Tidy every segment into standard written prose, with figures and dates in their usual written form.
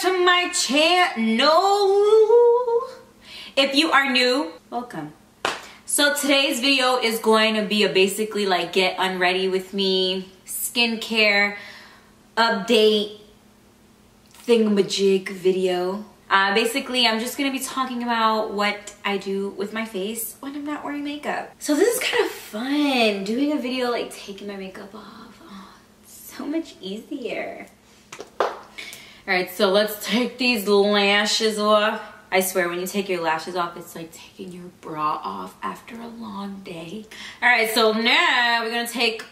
to my channel. If you are new, welcome. So today's video is going to be a basically like get unready with me skincare update thingamajig video. Basically, I'm just gonna be talking about what I do with my face when I'm not wearing makeup. So this is kind of fun, doing a video like taking my makeup off. Oh, it's so much easier. Alright, so let's take these lashes off. I swear, when you take your lashes off, it's like taking your bra off after a long day. Alright, so now we're gonna take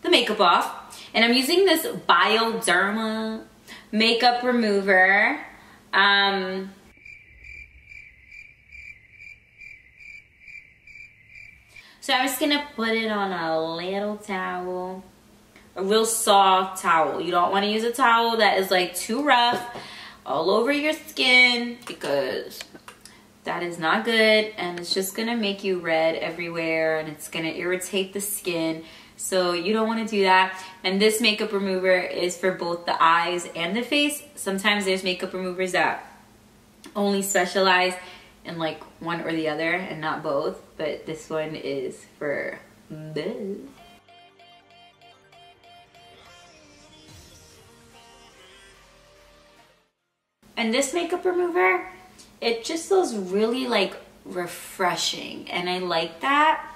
the makeup off. And I'm using this BIODERMA makeup remover. So I'm just gonna put it on a little towel, a real soft towel. You don't want to use a towel that is like too rough all over your skin, because that is not good and it's just gonna make you red everywhere and it's gonna irritate the skin. So you don't want to do that. And this makeup remover is for both the eyes and the face. Sometimes there's makeup removers that only specialize in like one or the other and not both, but this one is for both. And this makeup remover, it just feels really like refreshing, and I like that.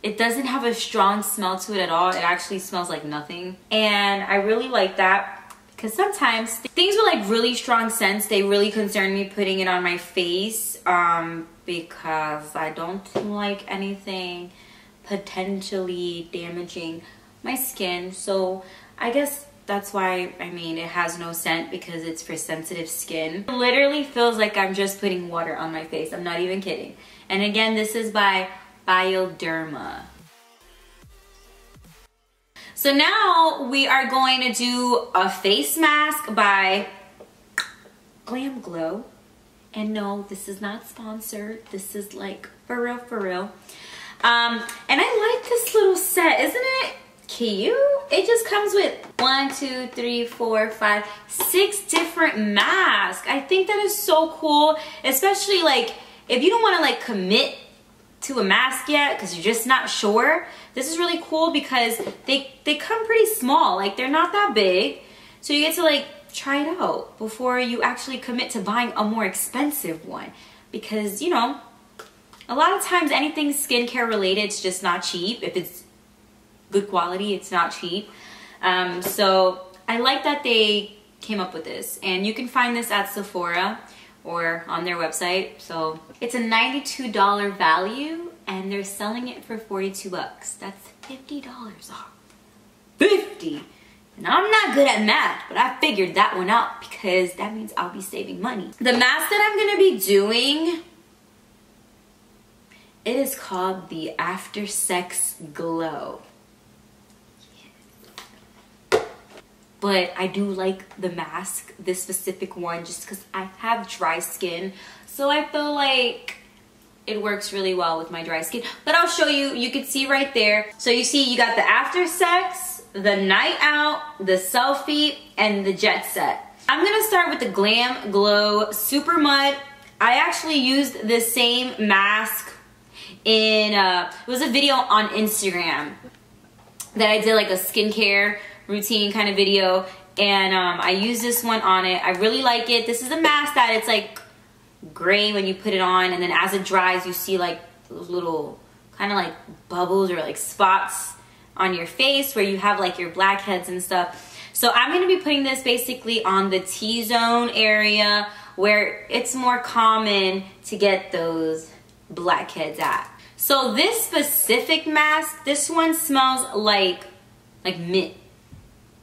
It doesn't have a strong smell to it at all. It actually smells like nothing. And I really like that, because sometimes things with like really strong scents, they really concern me putting it on my face, because I don't like anything potentially damaging my skin. So I guess that's why, I mean, it has no scent, because it's for sensitive skin. It literally feels like I'm just putting water on my face. I'm not even kidding. And again, this is by BIODERMA. So now we are going to do a face mask by Glam Glow. And no, this is not sponsored. This is like for real, for real. And I like this little set. Isn't it cute? It just comes with 1, 2, 3, 4, 5, 6 different masks. I think that is so cool, especially like if you don't want to like commit to a mask yet because you're just not sure. This is really cool because they come pretty small, like they're not that big, so you get to like try it out before you actually commit to buying a more expensive one, because you know, a lot of times anything skincare related is just not cheap. If it's good quality, it's not cheap. So I like that they came up with this, and you can find this at Sephora or on their website. So it's a $92 value and they're selling it for 42 bucks. That's $50 off. 50! And I'm not good at math, but I figured that one out because that means I'll be saving money. The mask that I'm gonna be doing, it is called the After Sex Glow. But I do like the mask, this specific one, just because I have dry skin. So I feel like it works really well with my dry skin. But I'll show you, you can see right there. So you see you got the after sex, the night out, the selfie, and the jet set. I'm gonna start with the Glam Glow Super Mud. I actually used the same mask in, it was a video on Instagram that I did like a skincare routine kind of video, and I used this one on it. I really like it. This is a mask that it's like gray when you put it on, and then as it dries you see like those little kind of like bubbles or like spots on your face where you have like your blackheads and stuff. So I'm going to be putting this basically on the T-zone area where it's more common to get those blackheads at. So this specific mask, this one smells like mint.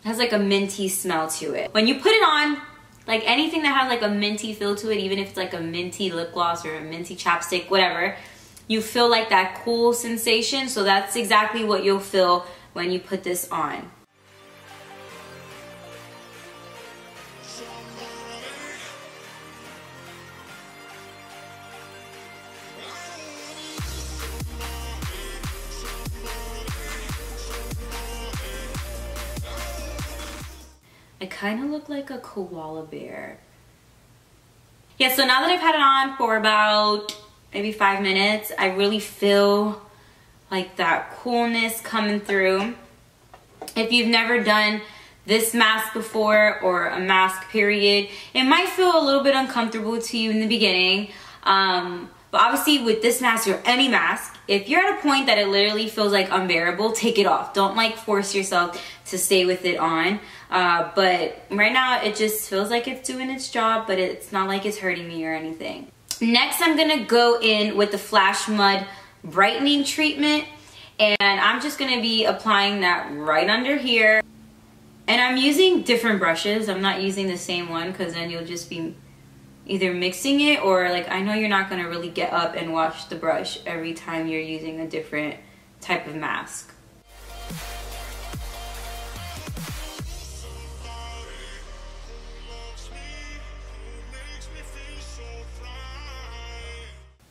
It has like a minty smell to it. When you put it on, like anything that has like a minty feel to it, even if it's like a minty lip gloss or a minty chapstick, whatever, you feel like that cool sensation. So that's exactly what you'll feel when you put this on. I kind of look like a koala bear. Yeah, so now that I've had it on for about maybe 5 minutes, I really feel like that coolness coming through. If you've never done this mask before, or a mask period, it might feel a little bit uncomfortable to you in the beginning. But obviously with this mask or any mask, if you're at a point that it literally feels like unbearable, take it off. Don't like force yourself to stay with it on. But right now it just feels like it's doing its job, but it's not like it's hurting me or anything. Next, I'm gonna go in with the Flash Mud brightening treatment, and I'm just gonna be applying that right under here. And I'm using different brushes. I'm not using the same one, because then you'll just be either mixing it, or like, I know you're not gonna really get up and wash the brush every time you're using a different type of mask.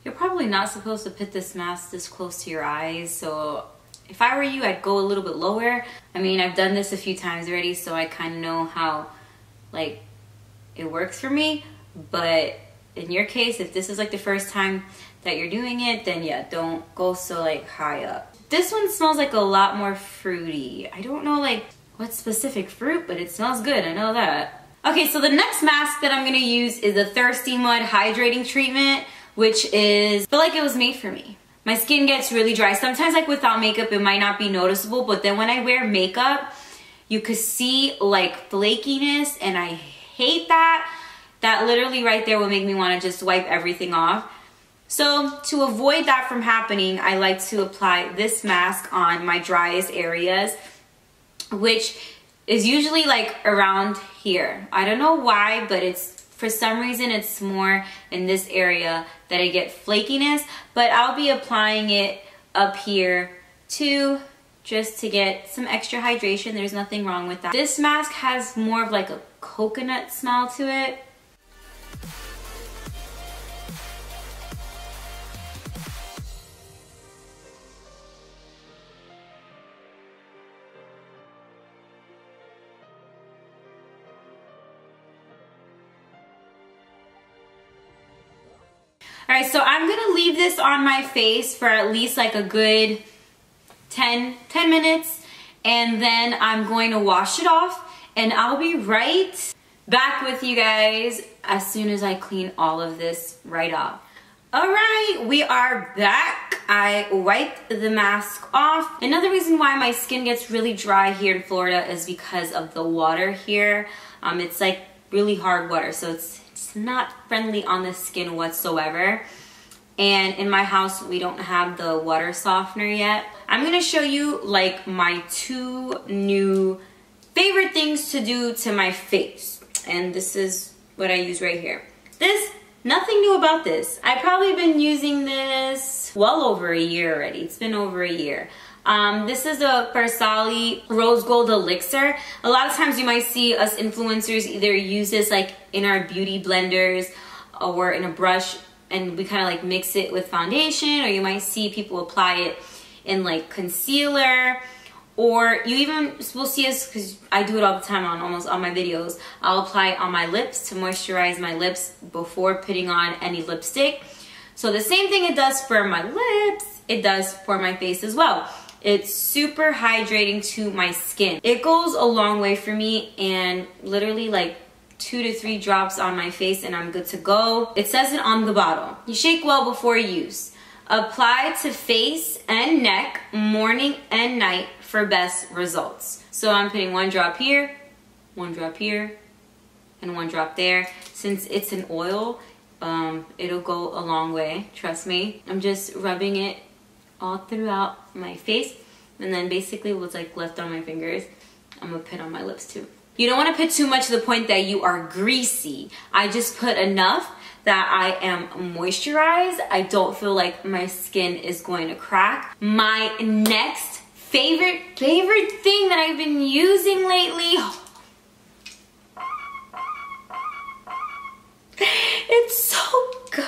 You're probably not supposed to put this mask this close to your eyes, so if I were you, I'd go a little bit lower. I mean, I've done this a few times already, so I kind of know how like it works for me. But in your case, if this is like the first time that you're doing it, then yeah, don't go so like high up. This one smells like a lot more fruity. I don't know like what specific fruit, but it smells good, I know that. Okay, so the next mask that I'm gonna use is the Thirsty Mud hydrating treatment, which is, I feel like it was made for me. My skin gets really dry. Sometimes like without makeup, it might not be noticeable, but then when I wear makeup, you could see like flakiness, and I hate that. That literally right there will make me want to just wipe everything off. So to avoid that from happening, I like to apply this mask on my driest areas, which is usually like around here. I don't know why, but it's, for some reason, it's more in this area that I get flakiness, but I'll be applying it up here too, just to get some extra hydration. There's nothing wrong with that. This mask has more of like a coconut smell to it. Alright, so I'm gonna leave this on my face for at least like a good 10 minutes, and then I'm going to wash it off, and I'll be right back with you guys as soon as I clean all of this right off. Alright, we are back. I wiped the mask off. Another reason why my skin gets really dry here in Florida is because of the water here. It's like really hard water, so it's not friendly on the skin whatsoever. And in my house, we don't have the water softener yet. I'm gonna show you like my 2 new favorite things to do to my face. And this is what I use right here. This, nothing new about this. I've probably been using this well over a year already. It's been over a year. This is a FARSALI Rose Gold Elixir. A lot of times you might see us influencers either use this like in our beauty blenders or in a brush, and we kind of like mix it with foundation, or you might see people apply it in like concealer, or you even will see us, because I do it all the time on almost all my videos, I'll apply it on my lips to moisturize my lips before putting on any lipstick. So the same thing it does for my lips, it does for my face as well. It's super hydrating to my skin. It goes a long way for me, and literally like 2 to 3 drops on my face and I'm good to go. It says it on the bottle. You shake well before use. Apply to face and neck morning and night for best results. So I'm putting 1 drop here, 1 drop here, and 1 drop there. Since it's an oil, it'll go a long way, trust me. I'm just rubbing it all throughout my face, and then basically what's like left on my fingers, I'm gonna put on my lips too. You don't want to put too much to the point that you are greasy. I just put enough that I am moisturized. I don't feel like my skin is going to crack. My next favorite thing that I've been using lately, it's so good.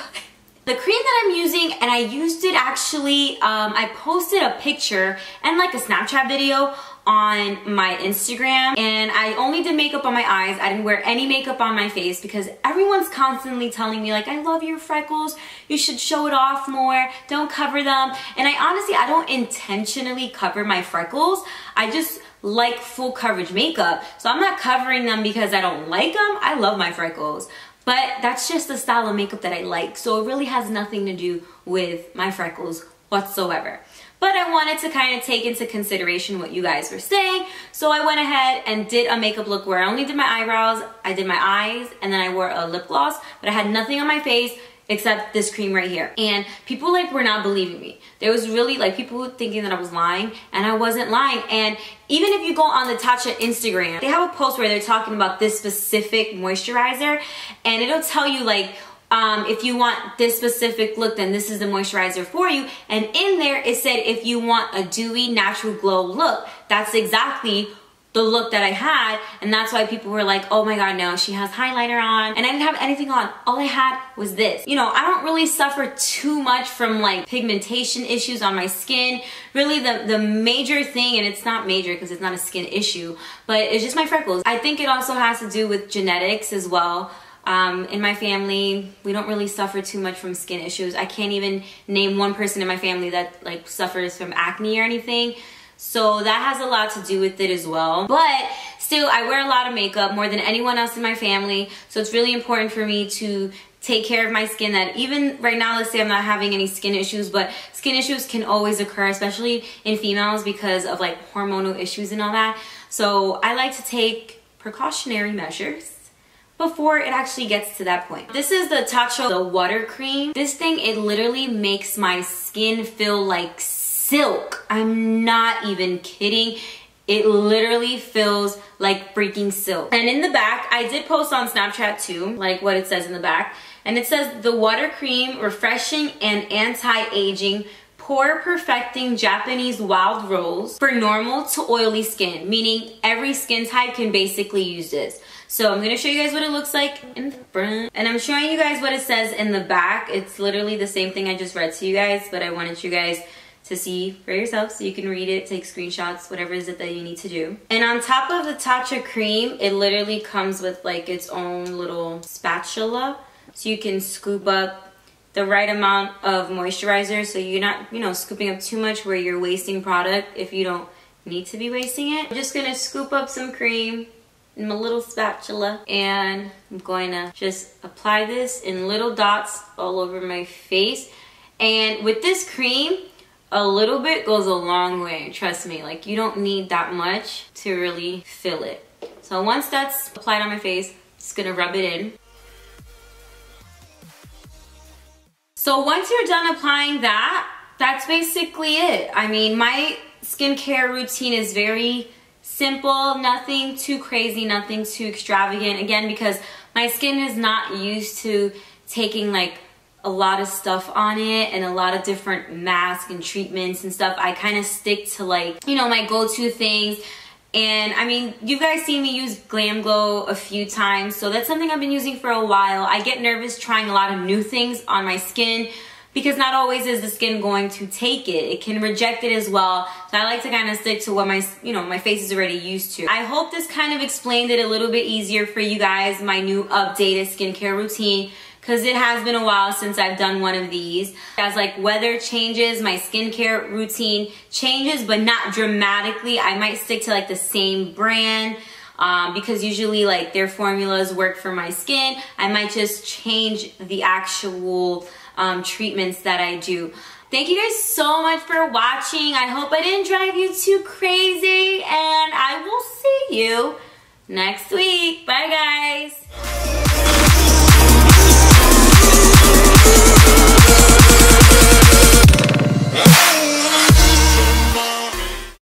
The cream that I'm using, and I used it actually, I posted a picture and like a Snapchat video on my Instagram, and I only did makeup on my eyes. I didn't wear any makeup on my face because everyone's constantly telling me like, I love your freckles, you should show it off more, don't cover them. And I honestly, I don't intentionally cover my freckles. I just like full coverage makeup, so I'm not covering them because I don't like them. I love my freckles, but that's just the style of makeup that I like, so it really has nothing to do with my freckles whatsoever. But I wanted to kind of take into consideration what you guys were saying, so I went ahead and did a makeup look where I only did my eyebrows, I did my eyes, and then I wore a lip gloss, but I had nothing on my face except this cream right here. And people like were not believing me. There was really like people thinking that I was lying, and I wasn't lying. And even if you go on the TATCHA Instagram, they have a post where they're talking about this specific moisturizer, and it'll tell you like, if you want this specific look, then this is the moisturizer for you. And in there, it said if you want a dewy, natural glow look, that's exactly the look that I had. And that's why people were like, oh my god, no, she has highlighter on. And I didn't have anything on. All I had was this. You know, I don't really suffer too much from like pigmentation issues on my skin. Really the major thing, and it's not major because it's not a skin issue, but it's just my freckles. I think it also has to do with genetics as well. In my family, we don't really suffer too much from skin issues. I can't even name one person in my family that like suffers from acne or anything. So that has a lot to do with it as well. But still, I wear a lot of makeup, more than anyone else in my family. So it's really important for me to take care of my skin. That even right now, let's say I'm not having any skin issues, but skin issues can always occur, especially in females because of like hormonal issues and all that. So I like to take precautionary measures before it actually gets to that point. This is the TATCHA, the water cream. This thing, it literally makes my skin feel like silk. I'm not even kidding. It literally feels like freaking silk. And in the back, I did post on Snapchat too, like what it says in the back. And it says, the water cream, refreshing and anti-aging, pore perfecting Japanese wild rose for normal to oily skin, meaning every skin type can basically use this. So I'm going to show you guys what it looks like in the front. And I'm showing you guys what it says in the back. It's literally the same thing I just read to you guys, but I wanted you guys to see for yourself so you can read it, take screenshots, whatever is it that you need to do. And on top of the TATCHA cream, it literally comes with like its own little spatula. So you can scoop up the right amount of moisturizer so you're not, you know, scooping up too much where you're wasting product if you don't need to be wasting it. I'm just going to scoop up some cream in my little spatula, and I'm going to just apply this in little dots all over my face. And with this cream, a little bit goes a long way, trust me. Like, you don't need that much to really feel it. So once that's applied on my face, just gonna rub it in. So once you're done applying that, that's basically it. I mean, my skincare routine is very simple, nothing too crazy, nothing too extravagant. Again, because my skin is not used to taking like a lot of stuff on it and a lot of different masks and treatments and stuff. I kind of stick to like, you know, my go-to things. And I mean, you guys seen me use Glam Glow a few times, so that's something I've been using for a while. I get nervous trying a lot of new things on my skin because not always is the skin going to take it. It can reject it as well. So I like to kind of stick to what my, you know, my face is already used to. I hope this kind of explained it a little bit easier for you guys, my new updated skincare routine, because it has been a while since I've done one of these. As like weather changes, my skincare routine changes, but not dramatically. I might stick to like the same brand because usually like their formulas work for my skin. I might just change the actual treatments that I do. Thank you guys so much for watching. I hope I didn't drive you too crazy, and I will see you next week. Bye guys.